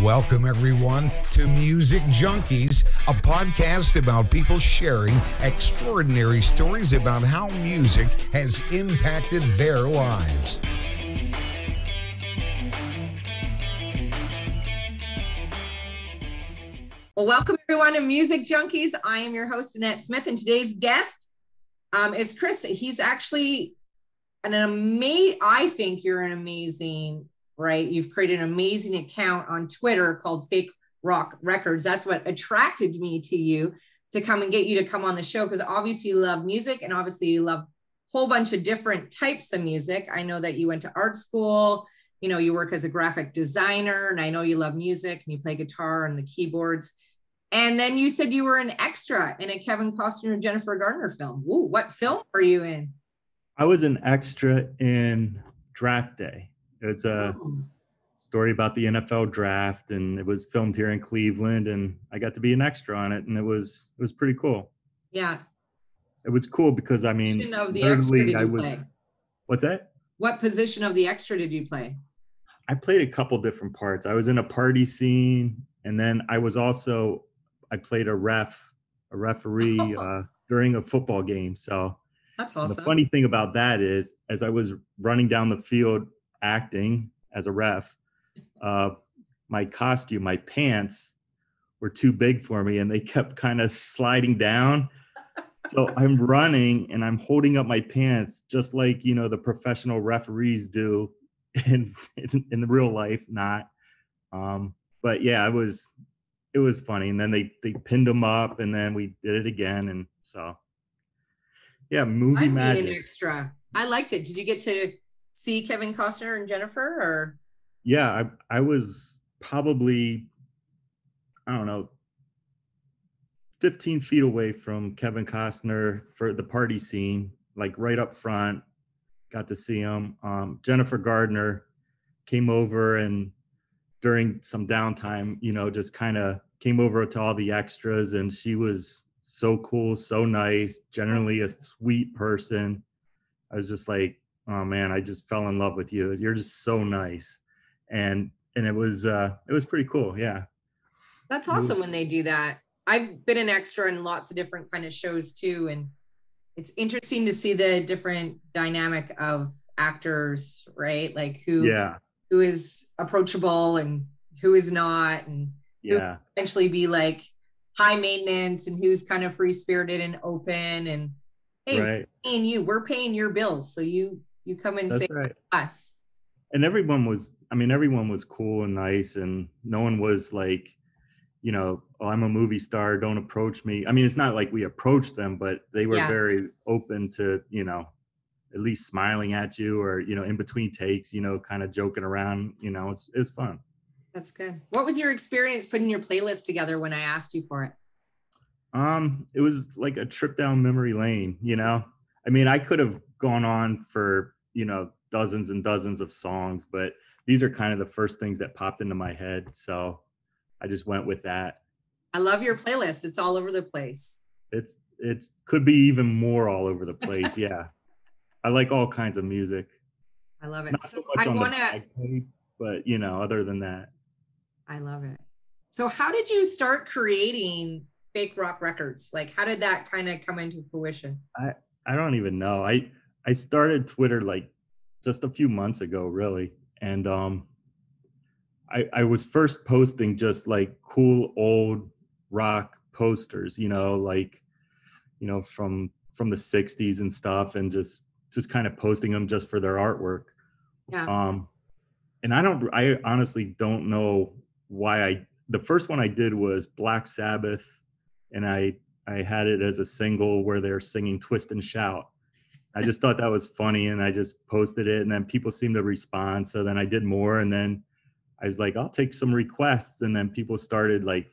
Welcome, everyone, to Music Junkies, a podcast about people sharing extraordinary stories about how music has impacted their lives. Well, welcome, everyone, to Music Junkies. I am your host, Annette Smith, and today's guest is Chris. He's actually I think you're an amazing, right? You've created an amazing account on Twitter called Fake Rock Records. That's what attracted me to you to come and get you to come on the show, because obviously you love music and obviously you love a whole bunch of different types of music. I know that you went to art school, you know, you work as a graphic designer, and I know you love music and you play guitar and the keyboards. And then you said you were an extra in a Kevin Costner and Jennifer Garner film. Ooh, what film were you in? I was an extra in Draft Day. It's a story about the NFL draft, and it was filmed here in Cleveland, and I got to be an extra on it, and it was pretty cool. Yeah. It was cool because, I mean, What position of the extra did you play? What's that? What position of the extra did you play? I played a couple different parts. I was in a party scene, and then I played a referee during a football game. So that's awesome. The funny thing about that is, as I was running down the field acting as a ref, my costume, my pants were too big for me, and they kept kind of sliding down. So I'm running and I'm holding up my pants just like, you know, the professional referees do in the real life, not. But yeah, it was funny. And then they pinned them up, and then we did it again. And so, yeah, movie magic. An extra. I liked it. Did you get to see Kevin Costner and Jennifer? Or? Yeah, I was probably, I don't know, 15 feet away from Kevin Costner for the party scene, like right up front. Got to see him. Jennifer Gardner came over, and during some downtime, you know, just kind of came over to all the extras, and she was so cool, so nice, generally a sweet person. I was just like, oh man, I just fell in love with you. You're just so nice. And it was pretty cool. Yeah. That's awesome when they do that. I've been an extra in lots of different kind of shows too. And it's interesting to see the different dynamic of actors, right? Like who is approachable and who is not, and who can eventually be like high maintenance, and who's kind of free spirited and open, and hey, we're paying your bills. So you come and say us. And everyone was cool and nice, and no one was like, you know, oh, I'm a movie star, don't approach me. I mean, it's not like we approached them, but they were very open to, you know, at least smiling at you, or, you know, in between takes, you know, kind of joking around, you know, it was fun. That's good. What was your experience putting your playlist together when I asked you for it? It was like a trip down memory lane, you know. I mean, I could have gone on for, you know, dozens and dozens of songs, but these are kind of the first things that popped into my head. So I just went with that. I love your playlist. It's all over the place. It's could be even more all over the place. Yeah. I like all kinds of music. I love it. Not so much on the bagpipe, but you know, other than that. I love it. So how did you start creating Fake Rock Records? Like, how did that kind of come into fruition? I don't even know. I started Twitter like just a few months ago, really. And I was first posting just like cool old rock posters, you know, like, you know, from the 60s and stuff, and just kind of posting them just for their artwork. Yeah. And I honestly don't know why the first one I did was Black Sabbath, and I had it as a single where they're singing Twist and Shout. I just thought that was funny, and I just posted it, and then people seemed to respond. So then I did more, and then I was like, I'll take some requests. And then people started like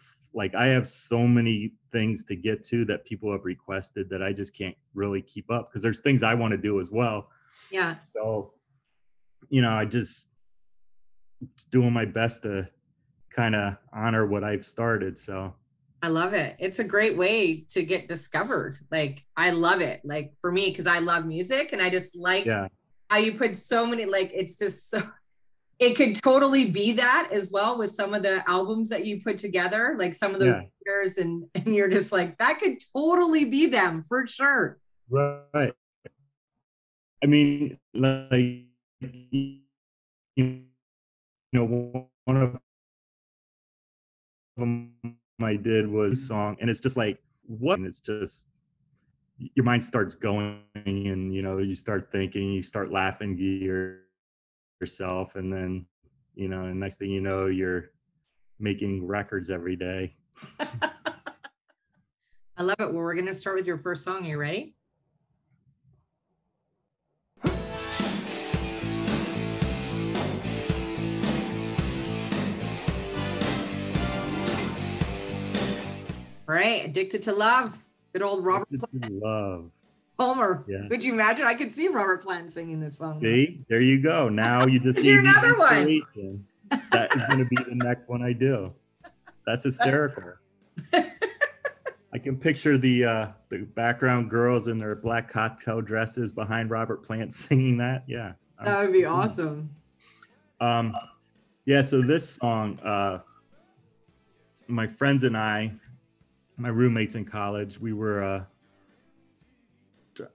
I have so many things to get to that people have requested that I just can't really keep up, because there's things I want to do as well. Yeah. So, you know, I just doing my best to kind of honor what I've started. So I love it. It's a great way to get discovered. Like, I love it. Like for me, because I love music, and I just like how you put so many, like, it's just so, it could totally be that as well with some of the albums that you put together, like some of those Yeah. singers, and you're just like, that could totally be them for sure. Right. I mean, like, you one of them I did was a song, and it's just like, what? And it's just, your mind starts going, and you start thinking, you start laughing to yourself, and then and next thing you know, you're making records every day. I love it. Well, we're going to start with your first song. Are you ready? All right, Addicted to Love. Good old Robert Love. Palmer. Yeah. Could you imagine? I could see Robert Plant singing this song. See, there you go. Now you just Here's gave me another one. inspiration. That is going to be the next one I do. That's hysterical. I can picture the background girls in their black cocktail dresses behind Robert Plant singing that. Yeah, that would be awesome. Yeah. So this song, my friends and I, my roommates in college, we were.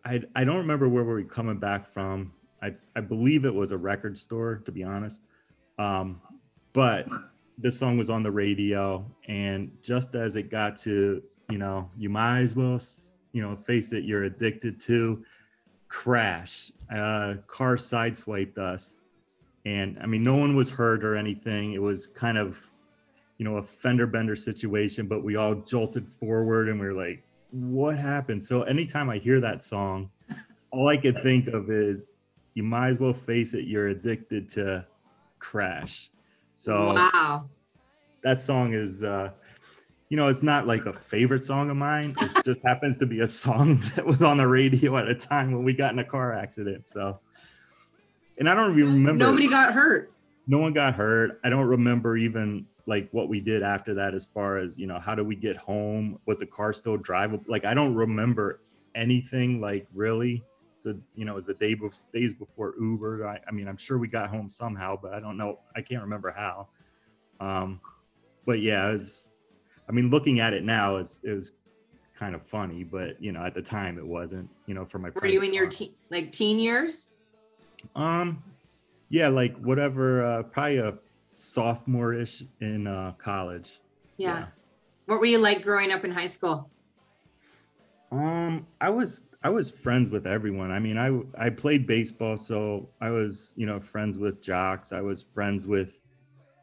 I don't remember where we were coming back from. I believe it was a record store, to be honest. But this song was on the radio, and just as it got to, you might as well, face it, you're addicted to, crash. Car sideswiped us. And I mean, no one was hurt or anything. It was kind of, a fender bender situation, but we all jolted forward and we were like, what happened? So anytime I hear that song, all I could think of is, you might as well face it, you're addicted to crash. So wow, that song is, it's not like a favorite song of mine. It just happens to be a song that was on the radio at a time when we got in a car accident. So, and I don't even remember. Nobody got hurt. No one got hurt. I don't remember even like what we did after that, as far as, how did we get home? Was the car still drivable? Like, I don't remember anything, like, really. So, it was the days before Uber. I mean, I'm sure we got home somehow, but I don't know. I can't remember how. But yeah, looking at it now, it was kind of funny, but at the time it wasn't. For my. Were you in your teen years? Yeah, like whatever. Probably a sophomore-ish in college. Yeah. What were you like growing up in high school? I was friends with everyone. I mean, I played baseball, so I was, friends with jocks. I was friends with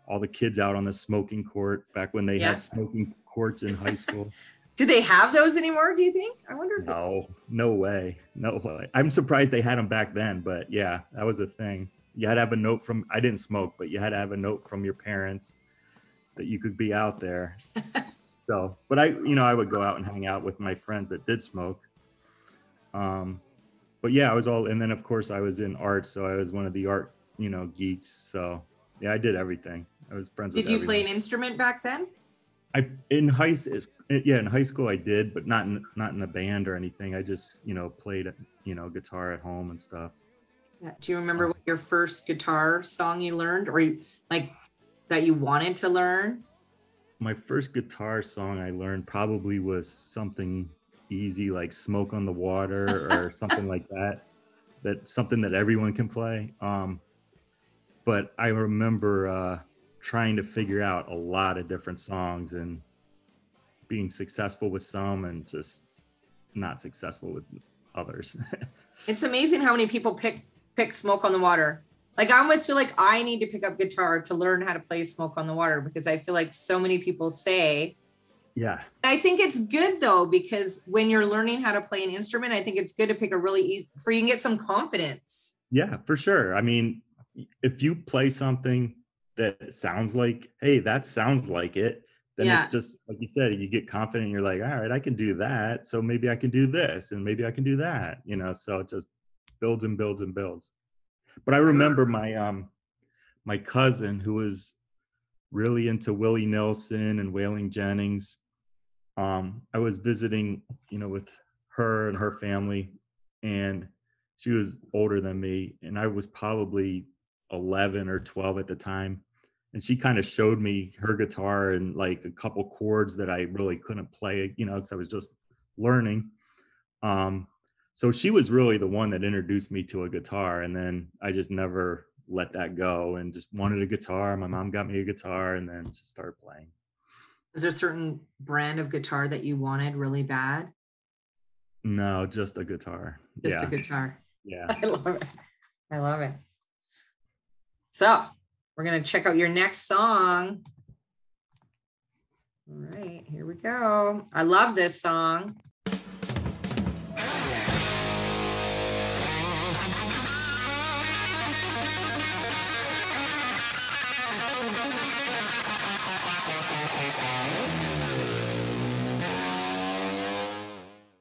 all the kids out on the smoking court back when they had smoking courts in high school. Do they have those anymore, do you think? I wonder if no way. I'm surprised they had them back then, but yeah, that was a thing. You had to have a note from, I didn't smoke, but you had to have a note from your parents that you could be out there. So, but I would go out and hang out with my friends that did smoke. But yeah, and then of course I was in art, so I was one of the art, geeks. So yeah, I did everything. I was friends with everyone. Did you play an instrument back then? In high school I did, but not in a band or anything. I just, played, guitar at home and stuff. Yeah. Do you remember what your first guitar song you learned, or that you wanted to learn? My first guitar song I learned probably was something easy, like Smoke on the Water or something like that. That's something that everyone can play. But I remember trying to figure out a lot of different songs and being successful with some and just not successful with others. It's amazing how many people pick Smoke on the Water. Like, I almost feel like I need to pick up guitar to learn how to play Smoke on the Water, because I feel like so many people say. Yeah. I think it's good though, because when you're learning how to play an instrument, I think it's good to pick a really easy, for you can get some confidence. Yeah, for sure. I mean, if you play something that sounds like, hey, that sounds like it, then it just, like you said, you get confident and you're like, all right, I can do that. So maybe I can do this and maybe I can do that, so it just builds and builds and builds. But I remember my cousin, who was really into Willie Nelson and Waylon Jennings. I was visiting, with her and her family, and she was older than me, and I was probably 11 or 12 at the time. And she kind of showed me her guitar and like a couple chords that I really couldn't play, you know, because I was just learning. So she was really the one that introduced me to a guitar. And then I just never let that go and just wanted a guitar. My mom got me a guitar and then just started playing. Is there a certain brand of guitar that you wanted really bad? No, just a guitar. Just a guitar. Yeah. I love it. I love it. So we're going to check out your next song. All right, here we go. I love this song.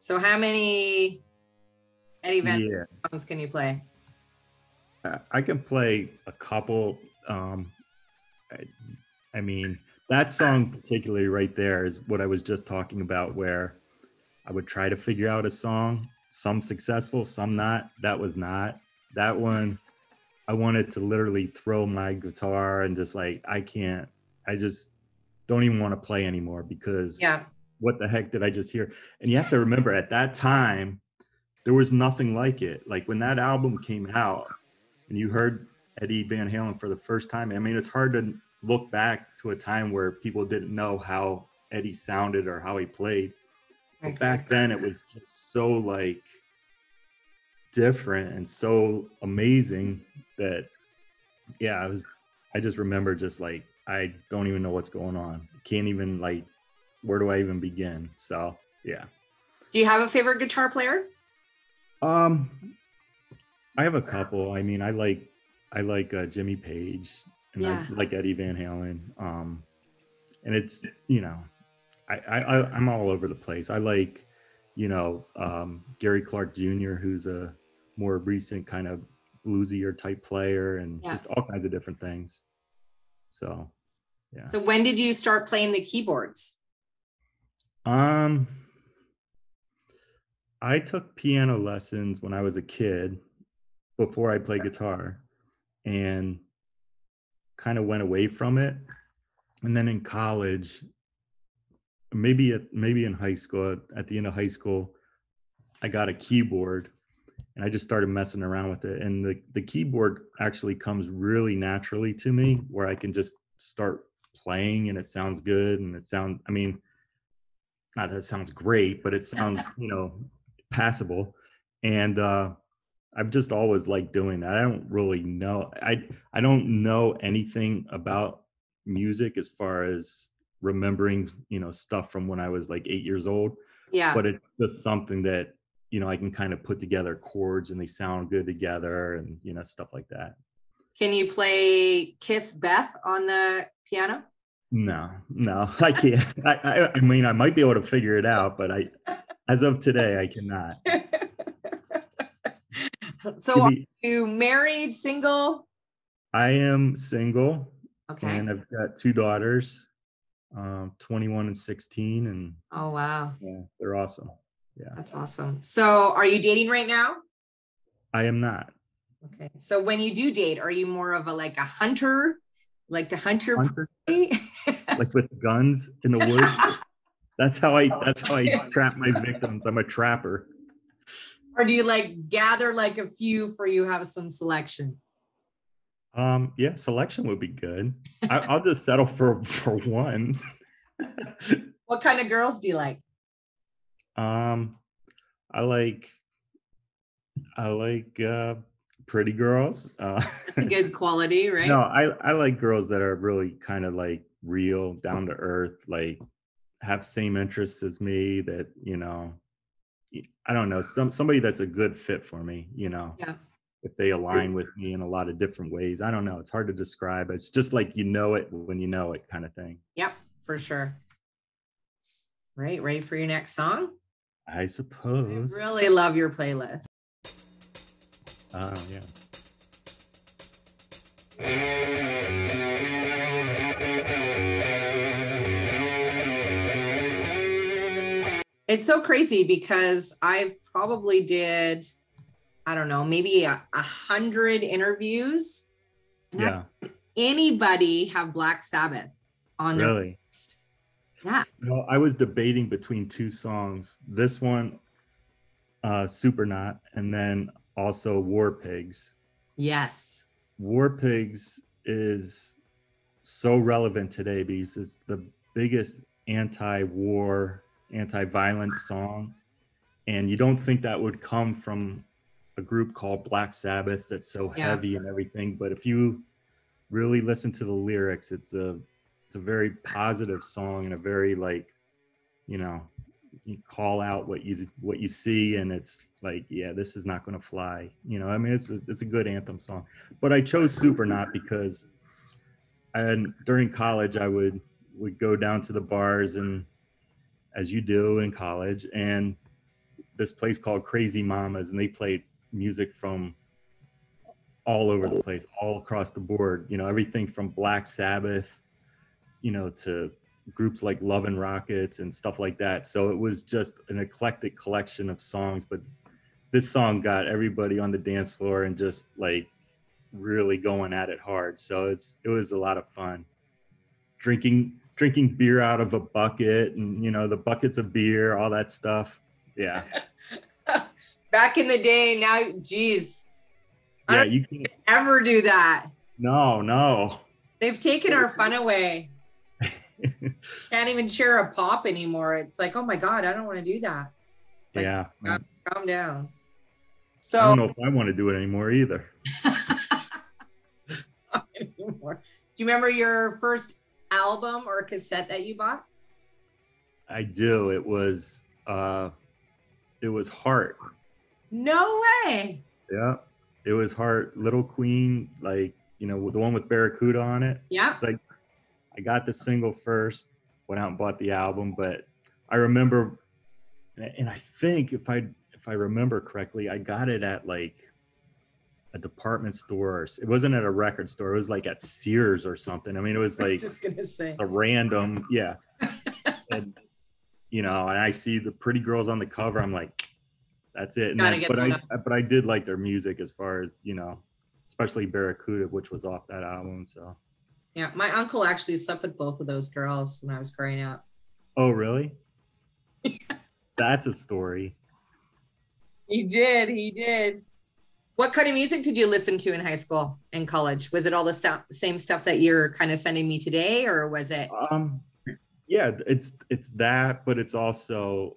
So how many Eddie Van Halen songs can you play? I can play a couple. I mean, that song particularly right there is what I was just talking about, where I would try to figure out a song, some successful, some not. That was not. That one, I wanted to literally throw my guitar and just like, I just don't even want to play anymore because what the heck did I just hear? And you have to remember at that time, there was nothing like it. Like when that album came out and you heard Eddie Van Halen for the first time, I mean, it's hard to look back to a time where people didn't know how Eddie sounded or how he played. But back then it was just so like different and so amazing that, I just remember just like, I don't even know what's going on. Can't even like, where do I even begin? So, yeah. Do you have a favorite guitar player? I have a couple. I mean, I like Jimmy Page and I like Eddie Van Halen. And it's, you know, I'm all over the place. I like, you know, Gary Clark Jr., who's a more recent kind of bluesier type player and just all kinds of different things. So, yeah. So when did you start playing the keyboards? I took piano lessons when I was a kid before I played guitar and kind of went away from it. And then in college, maybe in high school, at the end of high school, I got a keyboard and I just started messing around with it. And the keyboard actually comes really naturally to me where I can just start playing and it sounds good. And I mean, not that it sounds great, but it sounds, you know, passable. And I've just always liked doing that. I don't really know. I don't know anything about music as far as remembering, you know, stuff from when I was like 8 years old. Yeah. But it's just something that, you know, I can kind of put together chords and they sound good together and, you know, stuff like that. Can you play Kiss Beth on the piano? No, I can't. I mean, I might be able to figure it out, but as of today, I cannot. So are you married, single? I am single. Okay. And I've got 2 daughters, 21 and 16. And oh, wow. Yeah, they're awesome. Yeah. That's awesome. So are you dating right now? I am not. Okay. So when you do date, are you more of a hunter? Like to hunt your prey? Like with guns in the woods? That's how I trap my victims. I'm a trapper. Or do you like gather like a few for you have some selection? Yeah, selection would be good. I'll just settle for one. What kind of girls do you like? I like pretty girls. That's a good quality, right? No, I like girls that are really kind of like real, down to earth, like have same interests as me, that, you know, I don't know, somebody that's a good fit for me, you know. Yeah. If they align with me in a lot of different ways. I don't know. It's hard to describe. It's just like, you know it when you know it kind of thing. Yep, for sure. Right. Ready for your next song? I suppose. I really love your playlist. Oh, yeah. It's so crazy because I've probably did, I don't know, maybe 100 interviews Yeah. Anybody have Black Sabbath on their Really? list? Yeah. No, I was debating between two songs. This one, Supernaut, and then also War Pigs. Yes. War Pigs is so relevant today because it's the biggest anti-war, anti-violence song. And you don't think that would come from a group called Black Sabbath that's so heavy and everything. But if you really listen to the lyrics, it's a very positive song and a very like, you know, you call out what you see, and it's like, yeah, this is not going to fly. You know, I mean, it's a good anthem song. But I chose Supernaut because during college I would go down to the bars, and as you do in college, and this place called Crazy Mamas, and they played music from all over the place, all across the board. You know, everything from Black Sabbath, you know, to groups like Love and Rockets and stuff like that. So it was just an eclectic collection of songs, but this song got everybody on the dance floor and just like really going at it hard. So it was a lot of fun. Drinking beer out of a bucket, and you know, the buckets of beer, all that stuff. Yeah. Back in the day, now, geez. Yeah, you can't ever do that. No. They've taken our fun away. Can't even share a pop anymore. It's like, oh my God, I don't want to do that. Like, yeah. Calm down. So I don't know if I want to do it anymore either. Do you remember your first album or cassette that you bought? I do. It was Heart. No way. Yeah. It was Heart, Little Queen, like, you know, the one with Barracuda on it. Yeah. It's like, I got the single first, went out and bought the album, but I remember, and I think if I remember correctly, I got it at like a department store. It wasn't at a record store. It was like at Sears or something. I mean, it was like, I was just gonna say, a random, yeah. And, you know, and I see the pretty girls on the cover. I'm like, that's it. And but I did like their music, as far as, you know, especially Barracuda, which was off that album. So yeah, my uncle actually slept with both of those girls when I was growing up. Oh, really? That's a story. He did. What kind of music did you listen to in high school and college? Was it all the same stuff that you're kind of sending me today, or was it? Yeah, it's that, but it's also,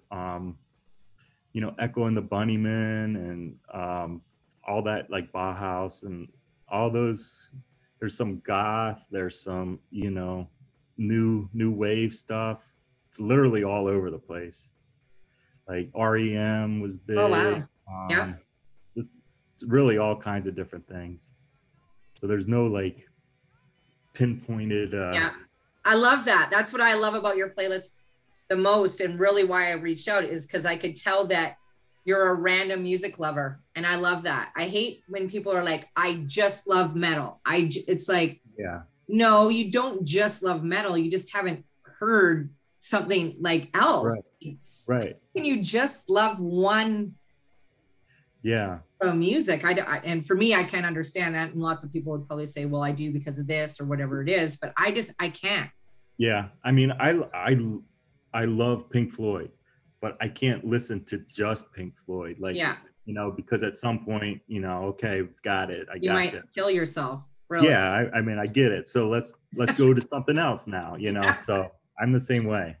you know, Echo and the Bunnymen, and all that, like Bauhaus and all those. There's some goth, there's some, you know, new wave stuff, literally all over the place. Like REM was big. Oh wow. Yeah. Just really all kinds of different things. So there's no like pinpointed. Yeah, I love that. That's what I love about your playlist the most, and really why I reached out is because I could tell that you're a random music lover, and I love that. I hate when people are like, I just love metal. It's like, yeah, no, you don't just love metal. You just haven't heard something like else. Right. Can you just love one? Yeah. From music, and for me, I can't understand that. And lots of people would probably say, well, I do because of this or whatever it is, but I can't. Yeah. I mean, I love Pink Floyd, but I can't listen to just Pink Floyd. Like, yeah, you know, because at some point, you know, okay, got it. You might kill yourself. Really. Yeah. I mean, I get it. So let's go to something else now, you know? So I'm the same way.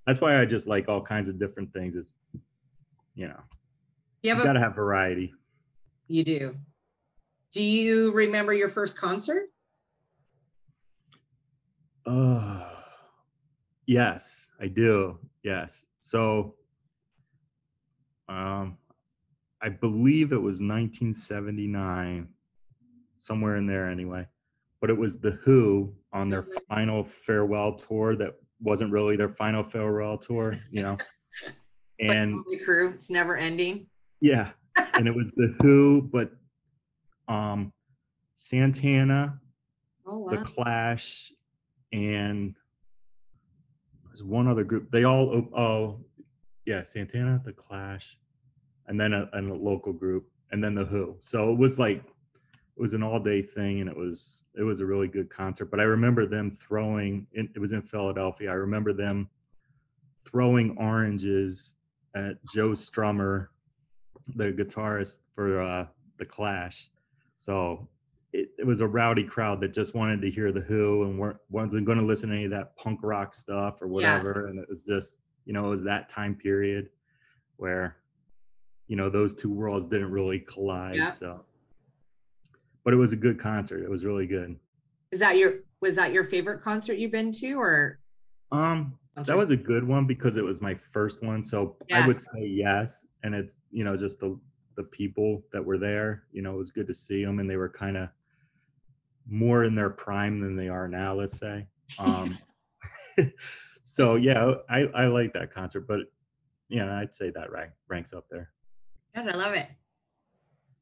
That's why I just like all kinds of different things. Is, you know, you gotta have variety. You do. Do you remember your first concert? Yes, I do. Yes. So, I believe it was 1979, somewhere in there anyway. But it was The Who on their final farewell tour that wasn't really their final farewell tour, you know. And like Crew, it's never ending. Yeah, and it was The Who, but Santana, The Clash, and there's one other group. They all, Santana, The Clash, and then a local group, and then The Who. So it was like was an all-day thing, and it was a really good concert. But I remember them it was in Philadelphia. I remember them throwing oranges at Joe Strummer, the guitarist for the Clash. So it was a rowdy crowd that just wanted to hear the Who and wasn't going to listen to any of that punk rock stuff or whatever. Yeah. And it was just, it was that time period where, those two worlds didn't really collide. Yeah. So, but it was a good concert. It was really good. Was that your favorite concert you've been to, or? That was a good one because it was my first one. So yeah. I would say yes. And it's, just the people that were there, it was good to see them, and they were kind of more in their prime than they are now, let's say. So yeah, I like that concert, but yeah, I'd say that ranks up there. Good, I love it.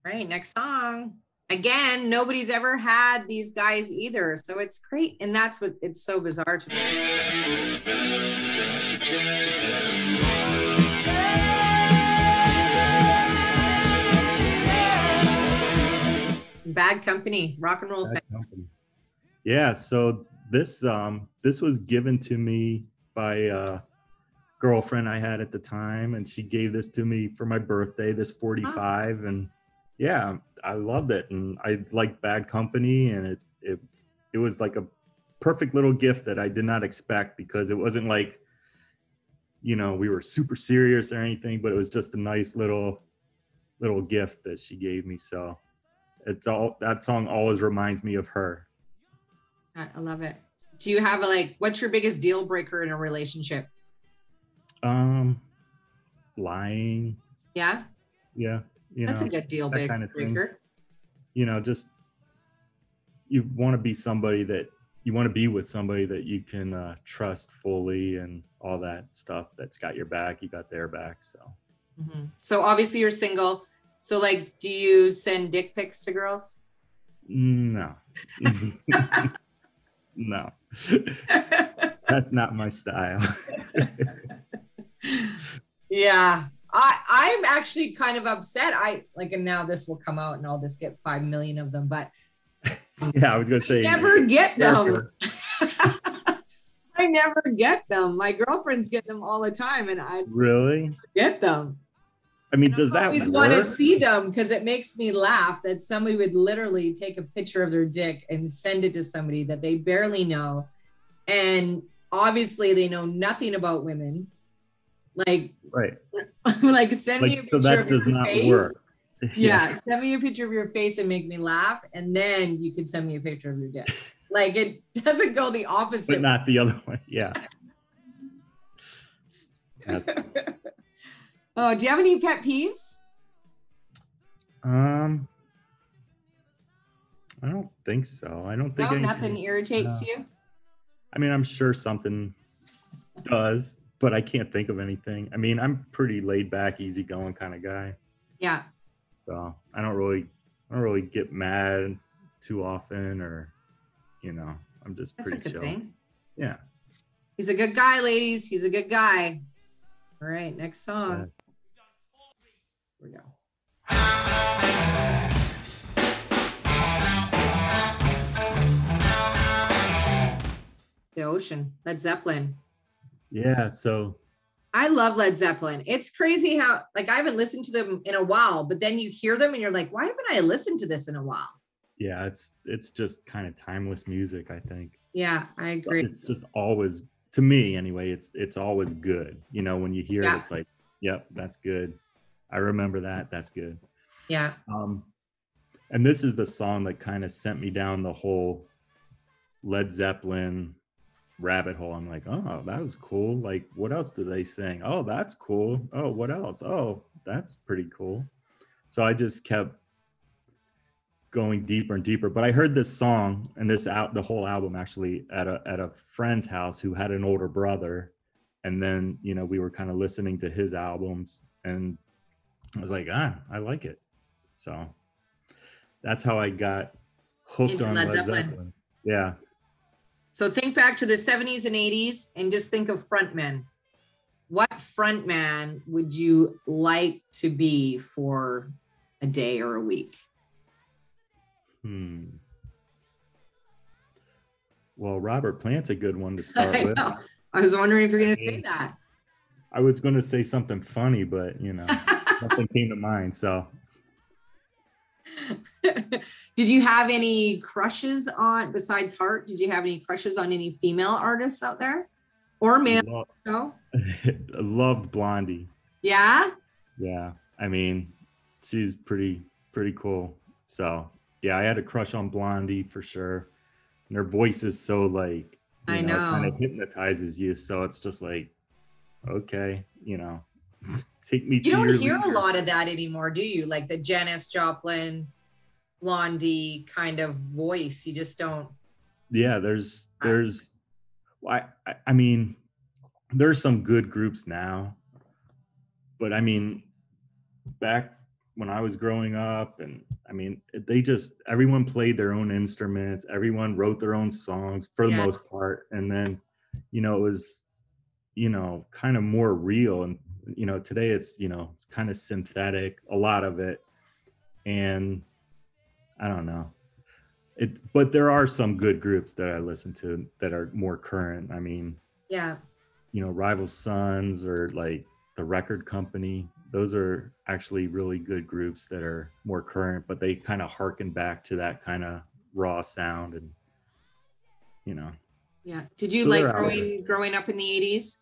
Right, next song. Again, nobody's ever had these guys either, so it's great, and that's what it's so bizarre to me. Bad Company, Rock and Roll Fans. Yeah, so this was given to me by a girlfriend I had at the time, and she gave this to me for my birthday, this 45, and yeah, I loved it, and I liked Bad Company, and it was like a perfect little gift that I did not expect, because it wasn't like, we were super serious or anything, but it was just a nice little gift that she gave me. So that song always reminds me of her. I love it. Do you have what's your biggest deal breaker in a relationship? Lying. Yeah. Yeah. That's a good deal breaker. Kind of just you want to be with somebody that you can trust fully, and all that stuff that's got your back, you got their back. So. Mm-hmm. So obviously you're single. So do you send dick pics to girls? No. No. That's not my style. Yeah. I'm actually kind of upset. And now this will come out and I'll just get 5 million of them, but yeah, I was going to say, never get them. I never get them. My girlfriend's getting them all the time, and I really get them. I mean, does that work? I want to see them because it makes me laugh that somebody would literally take a picture of their dick and send it to somebody that they barely know. And obviously they know nothing about women. Right. Send me a picture so that of does your not face. Work. Yeah, send me a picture of your face and make me laugh, and then you can send me a picture of your dick. It doesn't go the opposite. But not the other way. Yeah. Oh, do you have any pet peeves? I don't think so. I don't think nothing irritates you. I mean, I'm sure something does, but I can't think of anything. I mean, I'm pretty laid back, easygoing kind of guy. Yeah. So I don't really get mad too often, or I'm just That's pretty a good chill. Thing. Yeah. He's a good guy, ladies. He's a good guy. All right, next song. Yeah. Here we go. The Ocean, Led Zeppelin. Yeah, so I love Led Zeppelin. It's crazy how I haven't listened to them in a while, but then you hear them and you're like, why haven't I listened to this in a while? Yeah, it's just kind of timeless music, I think. Yeah, I agree. It's just always, to me anyway, it's always good. When you hear it, it's like, yep, that's good. I remember that. That's good. Yeah. And this is the song that kind of sent me down the whole Led Zeppelin rabbit hole. I'm like, oh, that was cool. What else do they sing? Oh, that's cool. Oh, what else? Oh, that's pretty cool. So I just kept going deeper and deeper. But I heard this song and the whole album actually at a friend's house who had an older brother, and then we were kind of listening to his albums, and I was like, I like it. So that's how I got hooked on Led Zeppelin. Yeah. So think back to the 70s and 80s and just think of frontmen. What frontman would you like to be for a day or a week? Well, Robert Plant's a good one to start I with. know. I was wondering if you're going to say that. I was going to say something funny, but nothing came to mind. So, did you have any crushes on, besides Heart? Did you have any crushes on any female artists out there, or male? No. I loved Blondie. Yeah. Yeah, I mean, she's pretty cool. So yeah, I had a crush on Blondie for sure. And her voice is so like, I know, kind of hypnotizes you. So it's just like, okay, take me. You don't hear a lot of that anymore, do you? Like the Janis Joplin, Blondie kind of voice. You just don't. Yeah, I mean, there's some good groups now, but I mean, back when I was growing up, and I mean, everyone played their own instruments, everyone wrote their own songs for the most part, and then it was kind of more real. And today it's it's kind of synthetic, a lot of it, and I don't know but there are some good groups that I listen to that are more current. I mean, Rival Sons or like The Record Company, those are actually really good groups that are more current, but they kind of harken back to that kind of raw sound. And did you like growing up in the 80s?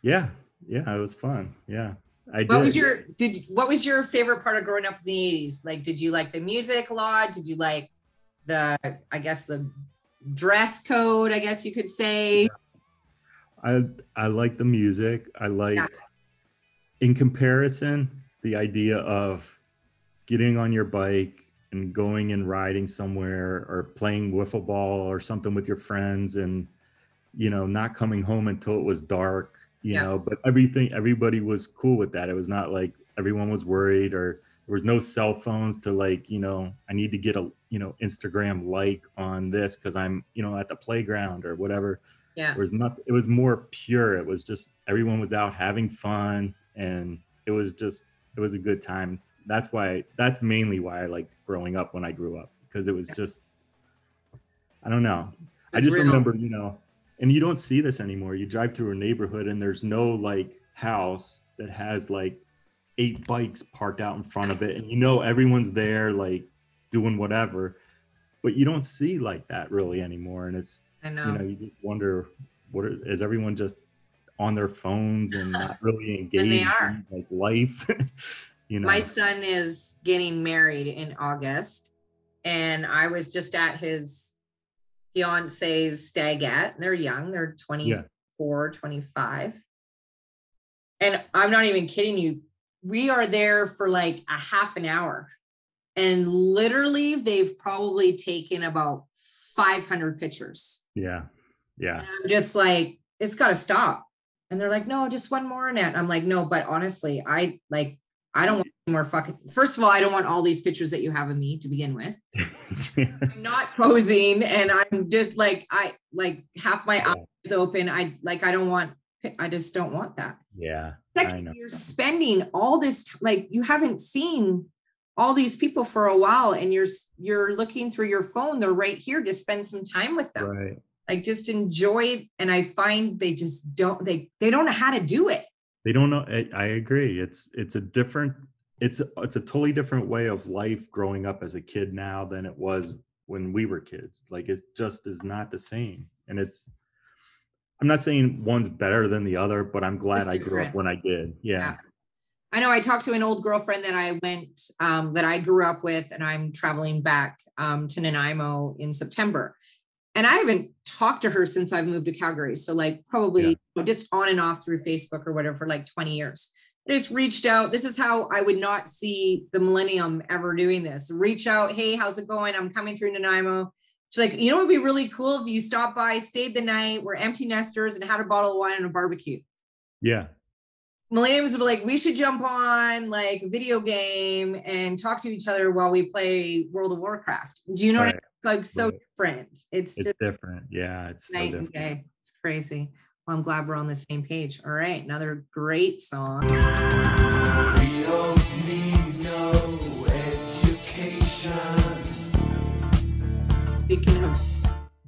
Yeah, it was fun. Yeah, what was your favorite part of growing up in the 80s? Like, did you like the music a lot? Did you like the dress code, I guess you could say? I like the music. I liked, in comparison, the idea of getting on your bike and going and riding somewhere, or playing wiffle ball or something with your friends, and not coming home until it was dark. But everybody was cool with that. It was not like everyone was worried, or there was no cell phones to like, I need to get a, Instagram like on this because I'm, at the playground or whatever. Yeah. It was more pure. It was just, everyone was out having fun, and it was a good time. That's mainly why I liked growing up when I grew up, because it was just, I don't know. I just remember, and you don't see this anymore. You drive through a neighborhood and there's no like house that has like 8 bikes parked out in front of it, and everyone's there like doing whatever, but you don't see like that really anymore. And it's, you just wonder, is everyone just on their phones and not really engaged in like life? My son is getting married in August, and I was just at his fiance's stagette. They're young, they're 24, 25. And I'm not even kidding you. We are there for like a half an hour, and literally they've probably taken about 500 pictures. Yeah. And I'm just like, it's got to stop. And they're like, no, just one more, Annette. I'm like, no, but honestly, I don't want any more fucking, first of all, I don't want all these pictures that you have of me to begin with. I'm not posing, and I'm just like, half my eyes open. I just don't want that. Yeah. Second, you're spending all this, you haven't seen all these people for a while, and you're looking through your phone. They're right here to spend some time with them. Right. Like, just enjoy it. And I find they just don't, they don't know how to do it. They don't know. I agree. It's a totally different way of life growing up as a kid now than it was when we were kids. Like, it just is not the same. And I'm not saying one's better than the other, but I'm glad I grew up when I did. Yeah. I know I talked to an old girlfriend that that I grew up with, and I'm traveling back to Nanaimo in September. And I haven't talked to her since I've moved to Calgary. So probably just on and off through Facebook or whatever for 20 years. I just reached out. This is how I would not see the millennium ever doing this. Reach out. Hey, how's it going? I'm coming through Nanaimo. She's like, it would be really cool if you stopped by, stayed the night, we're empty nesters, and had a bottle of wine and a barbecue. Yeah. Millenniums were like, we should jump on a video game and talk to each other while we play World of Warcraft. Do you know what I mean? It's so different. It's just different. Yeah. It's so different. Okay. It's crazy. Well, I'm glad we're on the same page. All right. Another great song. We don't need no education.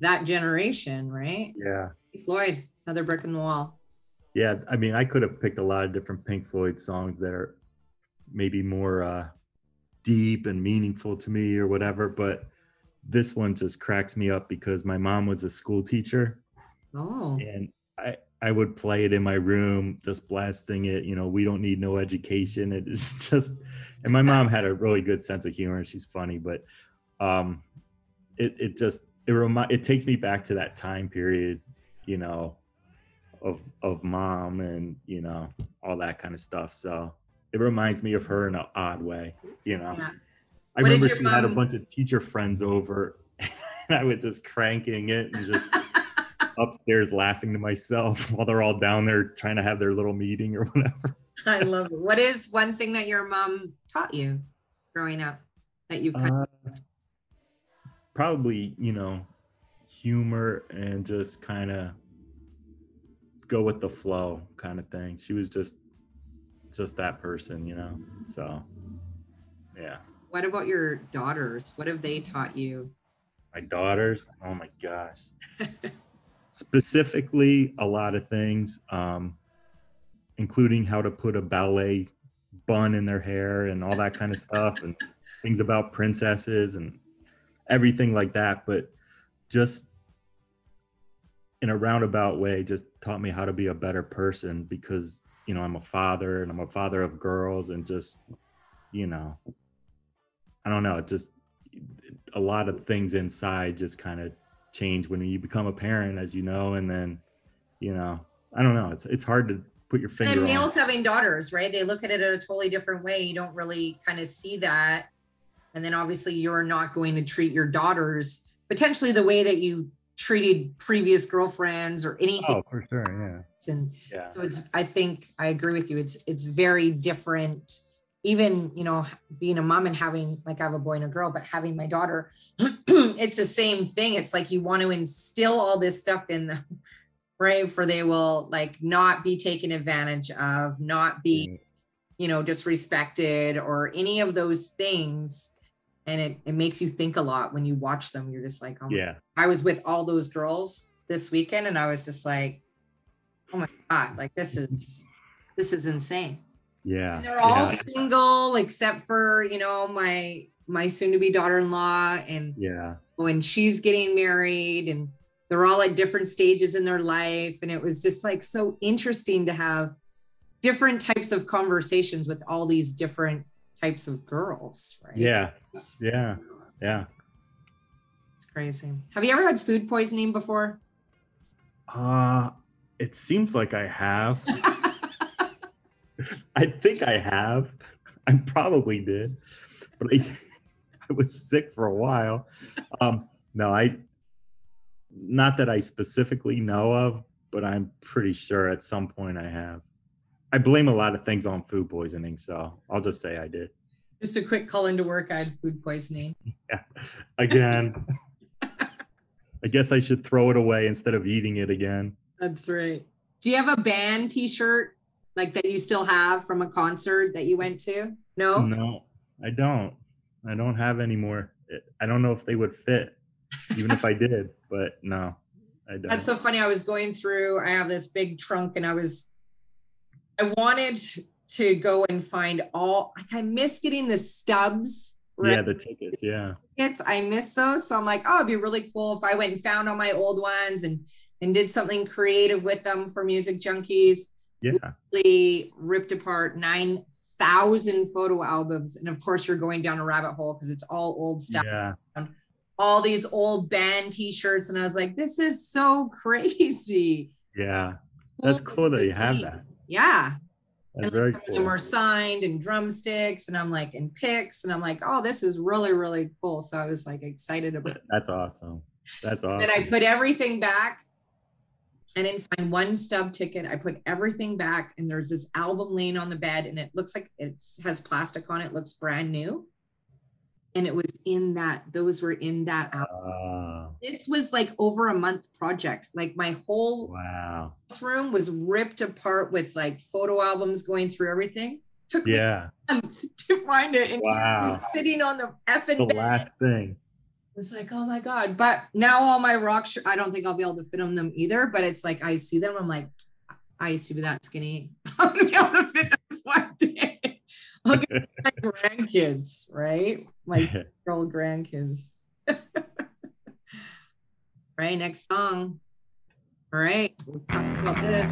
that generation, right? Yeah. Floyd, another brick in the wall. Yeah, I mean, I could have picked a lot of different Pink Floyd songs that are maybe more deep and meaningful to me or whatever, but this one just cracks me up because my mom was a school teacher. Oh. And I would play it in my room, just blasting it, We Don't Need No Education. It is just, and my mom had a really good sense of humor. She's funny, but it takes me back to that time period, of mom and, all that kind of stuff. So it reminds me of her in an odd way, Yeah. I remember she had a bunch of teacher friends over and I was just cranking it and just upstairs laughing to myself while they're all down there trying to have their little meeting or whatever. I love it. What is one thing that your mom taught you growing up that you've probably, humor and just kind of go with the flow kind of thing. She was just that person, so yeah. What about your daughters? What have they taught you? My daughters? Oh my gosh. Specifically, a lot of things, including how to put a ballet bun in their hair and all that kind of stuff, and things about princesses and everything like that. But just in a roundabout way, just taught me how to be a better person because, I'm a father and I'm a father of girls and just, I don't know, just a lot of things inside just kind of change when you become a parent, as you know, and then, I don't know, it's hard to put your finger on. And males having daughters, right? They look at it in a totally different way. You don't really kind of see that. And then obviously you're not going to treat your daughters potentially the way that you treated previous girlfriends or anything. Oh, for sure, yeah. And so I think I agree with you. It's very different. Even, being a mom and having, like, I have a boy and a girl, but having my daughter, it's the same thing. It's like you want to instill all this stuff in them, right? For they will not be taken advantage of, not be, disrespected or any of those things. And it makes you think a lot when you watch them. You're just like, oh yeah. I was with all those girls this weekend and I was just like, oh my God, this is insane. Yeah. And they're all single except for, my soon-to-be daughter-in-law, and when she's getting married, and they're all at different stages in their life. And it was just so interesting to have different types of conversations with all these different types of girls, right? Yeah. It's crazy. Have you ever had food poisoning before? It seems like I have. I think I have. I probably did, but I was sick for a while. No, not that I specifically know of, but I'm pretty sure at some point I have. I blame a lot of things on food poisoning, so I'll just say I did. Just a quick call into work, I had food poisoning. Yeah, again. I guess I should throw it away instead of eating it again. That's right. Do you have a band t-shirt that you still have from a concert that you went to? No? No, I don't. I don't have any more. I don't know if they would fit, even if I did, but no, I don't. That's so funny. I was going through, I have this big trunk and I wanted to go and find I miss getting the stubs. Right? Yeah, the tickets, yeah. I miss those. So I'm like, oh, it'd be really cool if I went and found all my old ones and did something creative with them for Music Junkies. Yeah. We ripped apart 9,000 photo albums. And of course you're going down a rabbit hole because it's all old stuff. Yeah. All these old band t-shirts. And I was like, this is so crazy. Yeah. That's cool that you have that. Yeah. That's very cool. And we're signed and drumsticks and I'm like, and picks. And I'm like, oh, this is really, really cool. So I was excited about it. That's awesome. That's awesome. And I put everything back. I didn't find one stub ticket. I put everything back and there's this album laying on the bed and it looks like it has plastic on it. It looks brand new. And it was those were in that album. This was over a month project. My whole room was ripped apart with photo albums going through everything. Took me time to find it. And it was sitting on the effing bed. Last thing. was like, oh my God. But now all my rock, I don't think I'll be able to fit on them either. But it's like, I see them. I'm like, I used to be that skinny. I'm going to be able to fit this one day. I'll get my grandkids, right? My girl grandkids. Right. Next song. All right. We'll talk about this.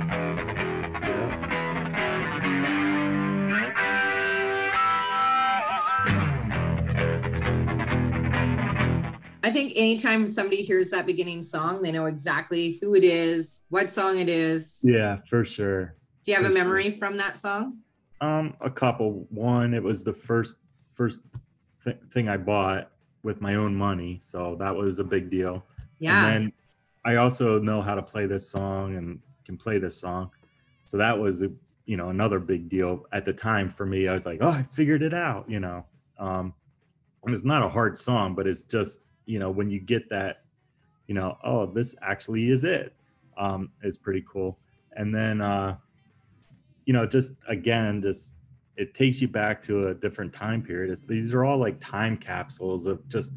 I think anytime somebody hears that beginning song, they know exactly who it is, what song it is. Yeah, for sure. Do you have a memory from that song? A couple. One, it was the first thing I bought with my own money, so that was a big deal. Yeah. And then I also know how to play this song and can play this song, so that was another big deal at the time for me. I was like, oh, I figured it out. And it's not a hard song, but it's just when you get that, oh, this actually is it, is pretty cool. And then just it takes you back to a different time period. These are all like time capsules of just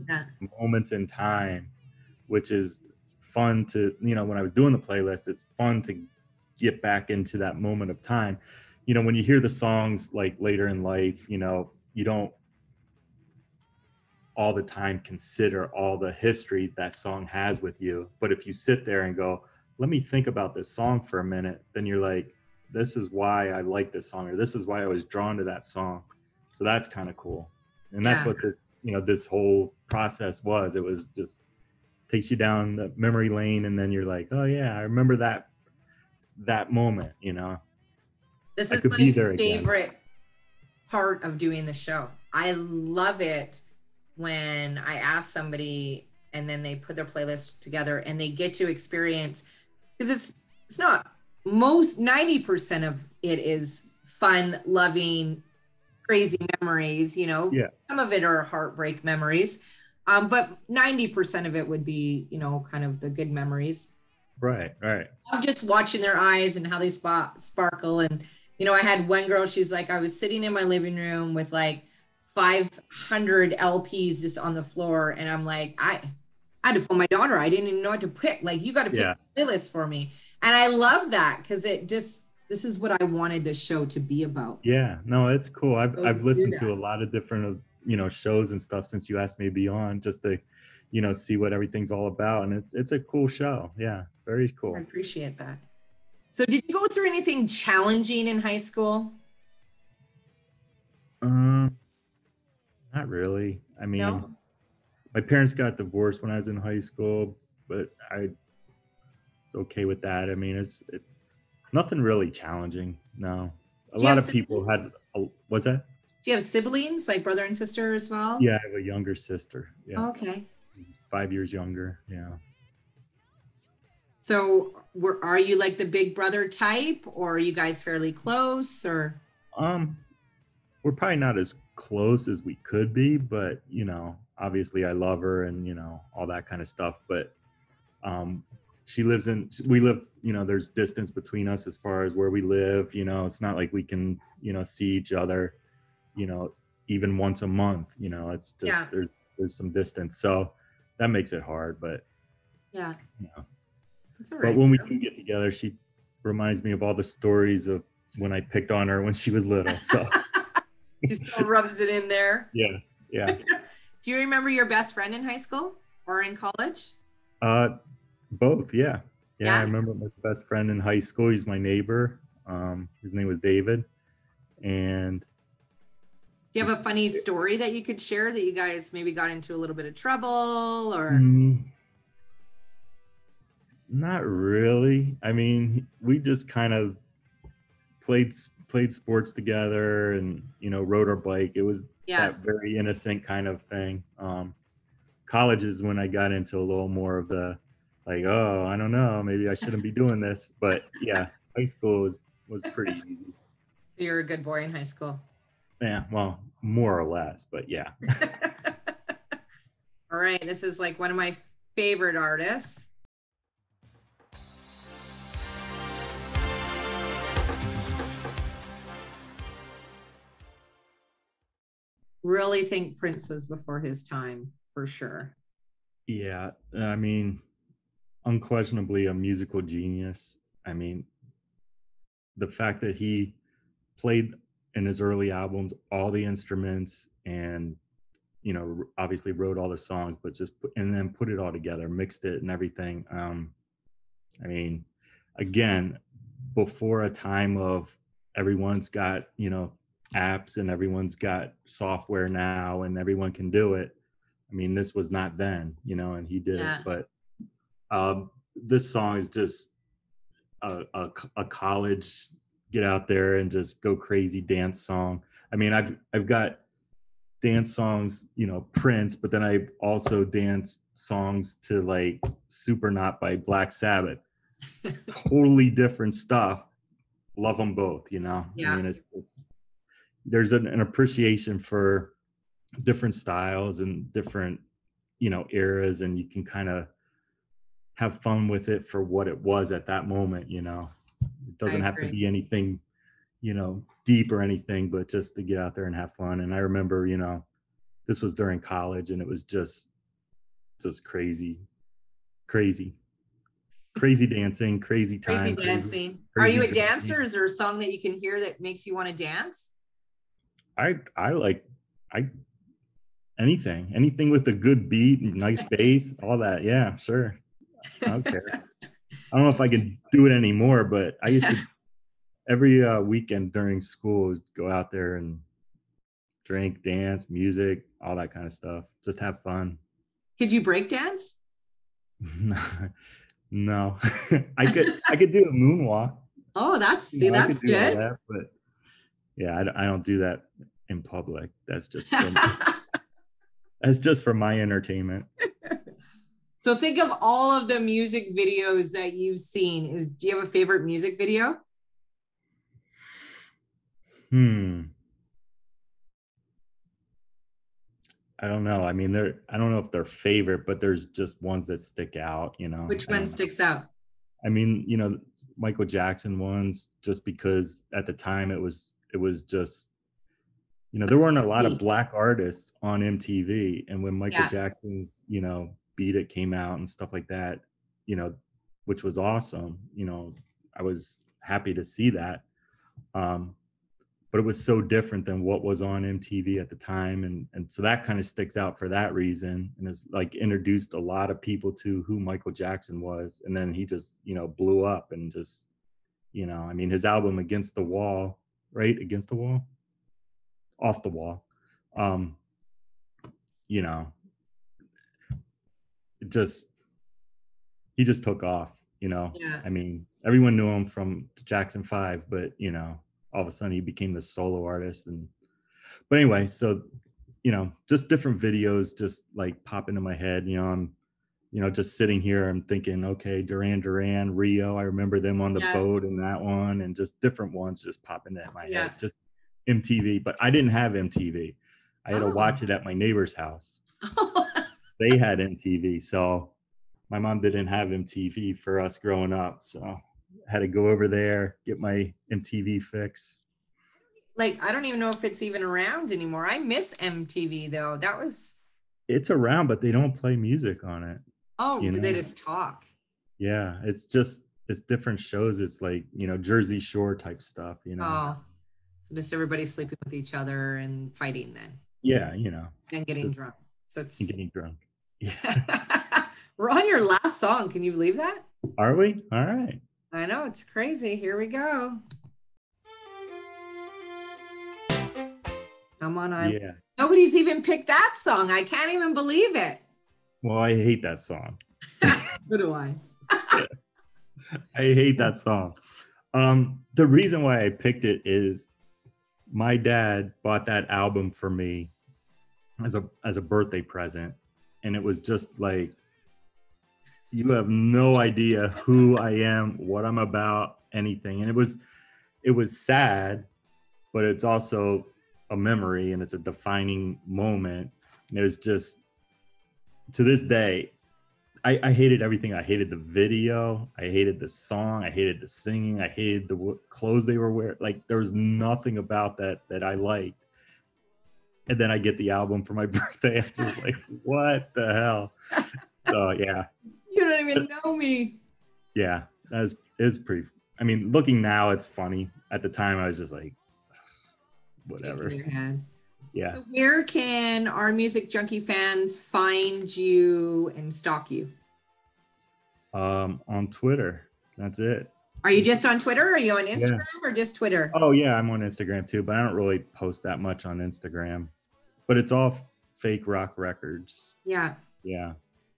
moments in time, which is fun to, when I was doing the playlist, it's fun to get back into that moment of time. When you hear the songs like later in life, you don't all the time consider all the history that song has with you. But if you sit there and go, let me think about this song for a minute, then you're like, this is why I like this song, or this is why I was drawn to that song. So that's kind of cool. And that's what this, this whole process was. It was just takes you down the memory lane. And then you're like, oh yeah, I remember that moment, This is my favorite part of doing the show. I love it when I ask somebody and then they put their playlist together and they get to experience, because it's not, most 90% of it is fun, loving, crazy memories, some of it are heartbreak memories, but 90% of it would be, kind of the good memories. Right. I'm just watching their eyes and how they sparkle. And, I had one girl, she's like, I was sitting in my living room with like 500 LPs just on the floor. And I'm like, I had to phone my daughter. I didn't even know what to pick. Like, you got to pick a playlist for me. And I love that because this is what I wanted the show to be about. Yeah, no, it's cool. I've listened to a lot of different, shows and stuff since you asked me to be on, just to, see what everything's all about. And it's a cool show. Yeah, very cool. I appreciate that. So did you go through anything challenging in high school? Not really. I mean, my parents got divorced when I was in high school, but I was okay with that. I mean, it's nothing really challenging. No, a lot of people had. What's that? Do you have siblings, like brother and sister as well? Yeah, I have a younger sister. Yeah. Oh, okay. 5 years younger. Yeah. So are you like the big brother type, or are you guys fairly close, or? We're probably not as close as we could be, but obviously I love her and all that kind of stuff. But we live, there's distance between us as far as where we live. It's not like we can, see each other, even once a month. It's just there's some distance, so that makes it hard. But That's all right, but when we do get together, she reminds me of all the stories of when I picked on her when she was little. So she still rubs it in there. Yeah. Do you remember your best friend in high school or in college? Both. Yeah. I remember my best friend in high school. He's my neighbor. His name was David. And do you have a funny story that you could share that you guys maybe got into a little bit of trouble, or? Not really. I mean, we just kind of played sports together and, rode our bike. It was that very innocent kind of thing. College is when I got into a little more of the, like, oh, I don't know, maybe I shouldn't be doing this. But yeah, high school was pretty easy. So you're a good boy in high school? Yeah, well, more or less, but yeah. All right, this is like one of my favorite artists. Really think Prince was before his time, for sure. Yeah, I mean, unquestionably a musical genius. I mean, the fact that he played in his early albums all the instruments and obviously wrote all the songs, but and then put it all together, mixed it and everything. I mean, again, before a time of everyone's got apps and everyone's got software now and everyone can do it. I mean, this was not then, and he did it. But this song is just a college get out there and just go crazy dance song. I mean, I've got dance songs, Prince, but then I also dance songs to like Supernaut by Black Sabbath. Totally different stuff. Love them both, Yeah. I mean, there's an appreciation for different styles and different, eras, and you can kind of have fun with it for what it was at that moment, It doesn't have to be anything, deep or anything, but just to get out there and have fun. And I remember, this was during college and it was just crazy dancing, crazy time. Crazy dancing. Are you a dancer? Is there a song that you can hear that makes you want to dance? I like anything with a good beat and nice bass, all that. Yeah, sure. I don't care. I don't know if I can do it anymore, but I used to every weekend during school go out there and drink, dance, music, all that kind of stuff. Just have fun. Could you break dance? No. I could do a moonwalk. Oh, that's good. That, but yeah, I don't do that in public. That's just for my entertainment. So think of all of the music videos that you've seen. Do you have a favorite music video? I don't know. I mean, I don't know if they're favorite, but there's just ones that stick out, Which one sticks out? I mean, Michael Jackson ones, just because at the time it was just, there weren't a lot of black artists on MTV. And when Michael Jackson's, Beat It came out and stuff like that, which was awesome, I was happy to see that. But it was so different than what was on MTV at the time. And so that kind of sticks out for that reason. And it's like introduced a lot of people to who Michael Jackson was. And then he just, blew up and just, I mean, his album Against the Wall, right? Against the Wall? Off the Wall. He just took off, I mean, everyone knew him from Jackson 5, but, all of a sudden he became the solo artist. But anyway, so, just different videos just like pop into my head. I'm, just sitting here, I'm thinking, okay, Duran, Rio, I remember them on the boat and that one, and just different ones just pop into my head, just MTV. But I didn't have MTV. I had to watch it at my neighbor's house. They had MTV. So my mom didn't have MTV for us growing up. So I had to go over there, get my MTV fix. Like, I don't even know if it's even around anymore. I miss MTV though. It's around, but they don't play music on it. Oh, they just talk. Yeah, it's different shows. It's like, Jersey Shore type stuff, Oh, so just everybody sleeping with each other and fighting then. Yeah, And getting drunk. So it's getting drunk. Yeah. We're on your last song. Can you believe that? Are we? All right. I know, it's crazy. Here we go. Come on. Yeah. Nobody's even picked that song. I can't even believe it. Well, I hate that song. So do I. I hate that song. The reason why I picked it is my dad bought that album for me as a birthday present. And it was just like, you have no idea who I am, what I'm about, anything. And it was sad, but it's also a memory and it's a defining moment. And it was just, to this day, I hated everything. I hated the video. I hated the song. I hated the singing. I hated the clothes they were wearing. Like, there was nothing about that I liked. And then I get the album for my birthday. I was just like, what the hell? So yeah, You don't even know me. yeah, that is pretty. I mean, looking now, it's funny. At the time, I was just like, whatever. Shaking your head. Yeah. So where can our Music Junkie fans find you and stalk you? On Twitter. That's it. Are you just on Twitter? Are you on Instagram Yeah. or just Twitter? Oh yeah, I'm on Instagram too, but I don't really post that much on Instagram. But it's all fake rock records. Yeah. Yeah.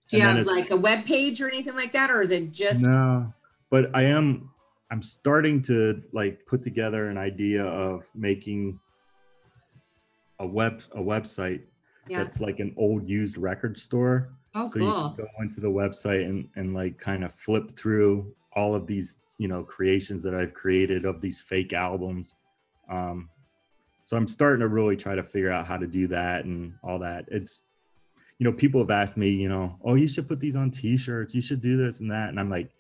Do you have like a web page or anything like that, or is it just? No, but I'm starting to like put together an idea of making a website that's like an old used record store. Oh, so cool. You can go into the website and like kind of flip through all of these, creations that I've created of these fake albums. So I'm starting to really try to figure out how to do that and all that. It's, people have asked me, oh, you should put these on t-shirts, you should do this and that. And I'm like,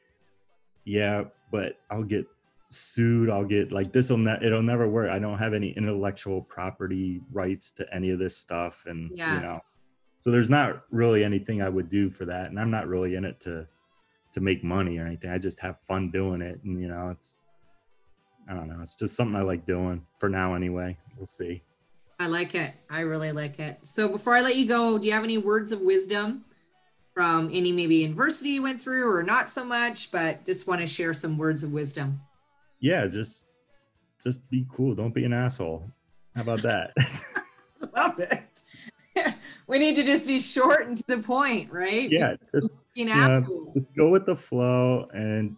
yeah, but I'll get sued. I'll get like, it'll never work. I don't have any intellectual property rights to any of this stuff. And, so there's not really anything I would do for that. And I'm not really in it to make money or anything. I just have fun doing it. And, I don't know. It's just something I like doing for now anyway. We'll see. I like it. I really like it. So before I let you go, do you have any words of wisdom from any maybe university you went through or not so much, but just want to share some words of wisdom? Yeah, just be cool. Don't be an asshole. How about that? Love it. We need to just be short and to the point, right? Yeah, just be an asshole. Just go with the flow and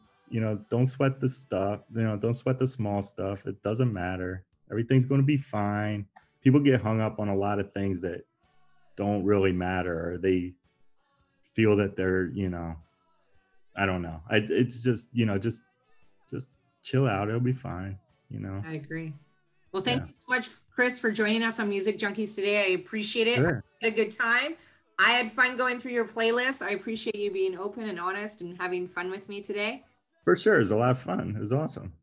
don't sweat the stuff. Don't sweat the small stuff. It doesn't matter. Everything's going to be fine. People get hung up on a lot of things that don't really matter, or they feel that they're, I don't know. It's just, just chill out. It'll be fine. I agree. Well, thank you so much, Chris, for joining us on Music Junkies today. I appreciate it. Sure. I had a good time. I had fun going through your playlist. I appreciate you being open and honest and having fun with me today. For sure. It was a lot of fun. It was awesome.